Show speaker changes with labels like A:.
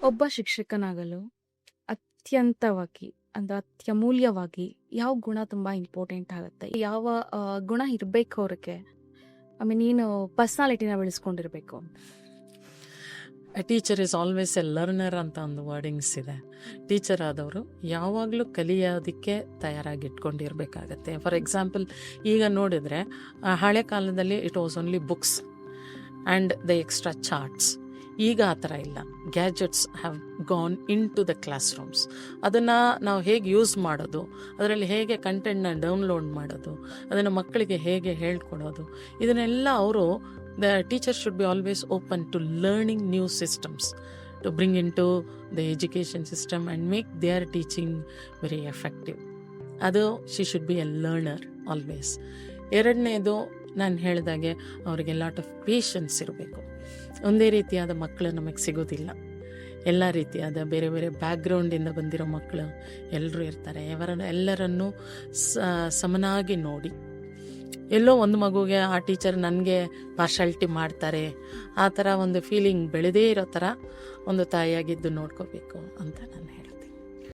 A: ಒಬ್ಬ ಶಿಕ್ಷಕನಾಗಲು ಅತ್ಯಂತವಾಗಿ ಅತ್ಯಮೂಲ್ಯವಾಗಿ ಯಾವ ಗುಣ ತುಂಬಾ ಇಂಪಾರ್ಟೆಂಟ್ ಆಗುತ್ತೆ? ಯಾವ ಗುಣ ಇರ್ಬೇಕು ಅವ್ರಿಗೆ? ನೀನು ಪರ್ಸನಾಲಿಟಿನ ಬೆಳೆಸ್ಕೊಂಡಿರ್ಬೇಕು.
B: A teacher is always a learner ಅಂತ ಒಂದು ವರ್ಡಿಂಗ್ಸ್ ಇದೆ. ಟೀಚರ್ ಆದವರು ಯಾವಾಗಲೂ ಕಲಿಯೋದಕ್ಕೆ ತಯಾರಾಗಿ ಇಟ್ಕೊಂಡಿರ್ಬೇಕಾಗತ್ತೆ. ಫಾರ್ ಎಕ್ಸಾಂಪಲ್, ಈಗ ನೋಡಿದರೆ ಹಳೆ ಕಾಲದಲ್ಲಿ it was only books and the extra charts. ಈಗ ಆ ಥರ ಇಲ್ಲ. Gadgets have gone into the classrooms. ಅದನ್ನು ನಾವು ಹೇಗೆ ಯೂಸ್ ಮಾಡೋದು, ಅದರಲ್ಲಿ ಹೇಗೆ ಕಂಟೆಂಟ್ನ ಡೌನ್ಲೋಡ್ ಮಾಡೋದು, ಅದನ್ನು ಮಕ್ಕಳಿಗೆ ಹೇಗೆ ಹೇಳ್ಕೊಡೋದು, ಇದನ್ನೆಲ್ಲ ಅವರು the teacher should be always open to learning new systems to bring into the education system and make their teaching very effective. ಅದು she should be a learner always. ಎರಡನೇದು, ನಾನು ಹೇಳಿದಾಗೆ ಅವರಿಗೆ ಲಾಟ್ ಆಫ್ ಪೇಷನ್ಸ್ ಇರಬೇಕು. ಒಂದೇ ರೀತಿಯಾದ ಮಕ್ಕಳು ನಮಗೆ ಸಿಗೋದಿಲ್ಲ. ಎಲ್ಲ ರೀತಿಯಾದ ಬೇರೆ ಬೇರೆ ಬ್ಯಾಕ್ಗ್ರೌಂಡಿಂದ ಬಂದಿರೋ ಮಕ್ಕಳು ಎಲ್ಲರೂ ಇರ್ತಾರೆ. ಎಲ್ಲರನ್ನೂ ಸಮನಾಗಿ ನೋಡಿ, ಎಲ್ಲೋ ಒಂದು ಮಗುಗೆ ಆ ಟೀಚರ್ ನನಗೆ ಪಾರ್ಶಾಲಿಟಿ ಮಾಡ್ತಾರೆ ಆ ಥರ ಒಂದು ಫೀಲಿಂಗ್ ಬೆಳೆದೇ ಇರೋ ಥರ ಒಂದು ತಾಯಿಯಾಗಿದ್ದು ನೋಡ್ಕೋಬೇಕು ಅಂತ ನಾನು ಹೇಳ್ತೀನಿ.